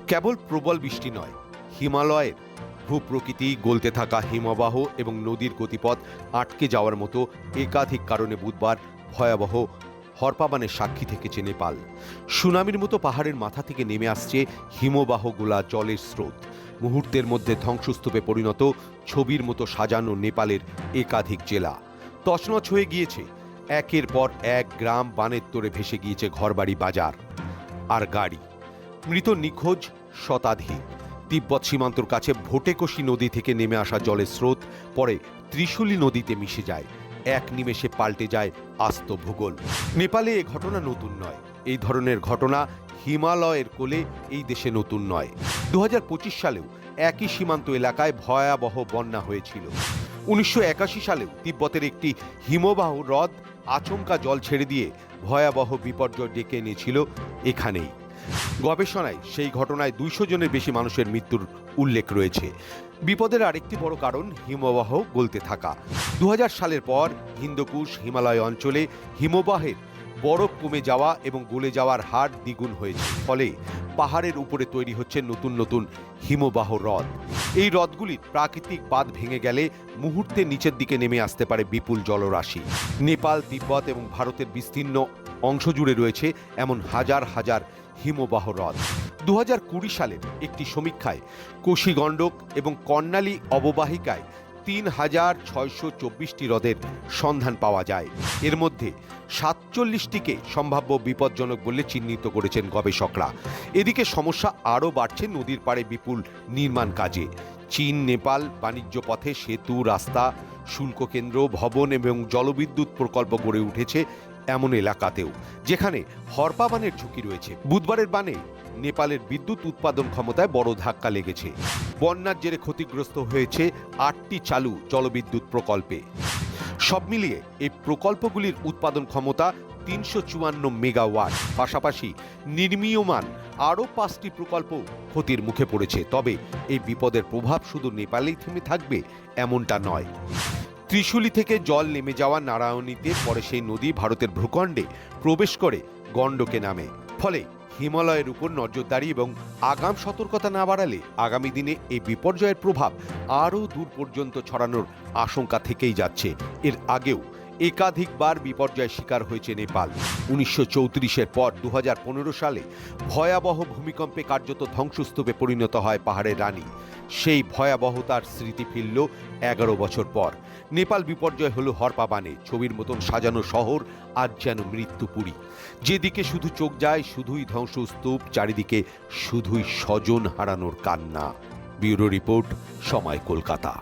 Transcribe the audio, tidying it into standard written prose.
কেবল প্রবল বৃষ্টি নয়, হিমালয়ের ভূপ্রকৃতি, গলতে থাকা হিমবাহ এবং নদীর গতিপথ আটকে যাওয়ার মতো একাধিক কারণে বুধবার ভয়াবহ হরপাবানের সাক্ষী থেকেছে নেপাল। সুনামির মতো পাহাড়ের মাথা থেকে নেমে আসছে হিমবাহগুলা জলের স্রোত। মুহূর্তের মধ্যে ধ্বংসস্তূপে পরিণত ছবির মতো সাজানো নেপালের একাধিক জেলা। তছনছ হয়ে গিয়েছে একের পর এক গ্রাম, বানের তোড়ে ভেসে গিয়েছে ঘরবাড়ি, বাজার আর গাড়ি। মৃত নিখোঁজ শতাধিক। তিব্বত সীমান্তর কাছে ভোটেকশি নদী থেকে নেমে আসা জলের স্রোত পরে ত্রিশুলি নদীতে মিশে যায়। এক নিমেষে পাল্টে যায় আস্ত ভূগোল। নেপালে এ ঘটনা নতুন নয়। এই ধরনের ঘটনা হিমালয়ের কোলে এই দেশে নতুন নয়। 2025 সালেও একই সীমান্ত এলাকায় ভয়াবহ বন্যা হয়েছিল। 1981 সালেও তিব্বতের একটি হিমবাহ হ্রদ আচমকা জল ছেড়ে দিয়ে ভয়াবহ বিপর্যয় ডেকে এনেছিল এখানেই। গবেষণায় সেই ঘটনায় 200 জনের বেশি মানুষের মৃত্যুর উল্লেখ রয়েছে। বিপদের আরেকটি বড় কারণ হিমবাহ গলতে থাকা। 2000 সালের পর হিন্দকুশ হিমালয় অঞ্চলে হিমবাহের বরফ কমে যাওয়া এবং গলে যাওয়ার হার দ্বিগুণ হয়েছে। ফলে পাহাড়ের উপরে তৈরি হচ্ছে নতুন নতুন হিমবাহ হ্রদ। এই হ্রদগুলির প্রাকৃতিক বাঁধ ভেঙে গেলে মুহূর্তে নিচের দিকে নেমে আসতে পারে বিপুল জলরাশি। নেপাল, তিব্বত এবং ভারতের বিস্তীর্ণ অংশ জুড়ে রয়েছে এমন হাজার হাজার হিমবাহ হ্রদ। 2020 সালের একটি সমীক্ষায় কোশি গণ্ডক এবং কর্ণালী অববাহিকায় 3624টি হ্রদের সন্ধান পাওয়া যায়। এর মধ্যে 47টিকে সম্ভাব্য বিপজ্জনক বলে চিহ্নিত করেছেন গবেষকরা। এদিকে সমস্যা আরও বাড়ছে নদীর পাড়ে বিপুল নির্মাণ কাজে। চীন নেপাল বাণিজ্য পথে সেতু, রাস্তা, শুল্ক কেন্দ্র, ভবন এবং জলবিদ্যুৎ প্রকল্প গড়ে উঠেছে এমন এলাকাতেও যেখানে হরপাবানের ঝুঁকি রয়েছে। বুধবারের বানে নেপালের বিদ্যুৎ উৎপাদন ক্ষমতায় বড় ধাক্কা লেগেছে। বন্যার জেরে ক্ষতিগ্রস্ত হয়েছে 8টি চালু জলবিদ্যুৎ প্রকল্পে। সব মিলিয়ে এই প্রকল্পগুলির উৎপাদন ক্ষমতা 354 মেগাওয়াট। পাশাপাশি নির্মীয়মান আরও 5টি প্রকল্প ক্ষতির মুখে পড়েছে। তবে এই বিপদের প্রভাব শুধু নেপালেই থেমে থাকবে এমনটা নয়। ত্রিশুলি থেকে জল নেমে যাওয়া নারায়ণীতে পরে সেই নদী ভারতের ভূখণ্ডে প্রবেশ করে গণ্ডকে নামে। ফলে হিমালয়ের উপর নজরদারি এবং আগাম সতর্কতা না বাড়ালে আগামী দিনে এই বিপর্যয়ের প্রভাব আরও দূর পর্যন্ত ছড়ানোর আশঙ্কা থেকেই যাচ্ছে। এর আগেও একাধিকবার বিপর্যয়ের শিকার হয়েছে নেপাল। 1934-এর পর 2015 সালে ভয়াবহ ভূমিকম্পে কার্যত ধ্বংসস্তূপে পরিণত হয় পাহাড়ের রানী। সেই ভয়াবহতার স্মৃতি ফিরল 11 বছর পর। নেপাল বিপর্যয় হলো হরপাবানে। ছবির মতন সাজানো শহর আজ যেন মৃত্যুপুরী। যেদিকে শুধু চোখ যায় শুধুই ধ্বংসস্তূপ, চারিদিকে শুধুই স্বজন হারানোর কান্না। ব্যুরো রিপোর্ট, সময়, কলকাতা।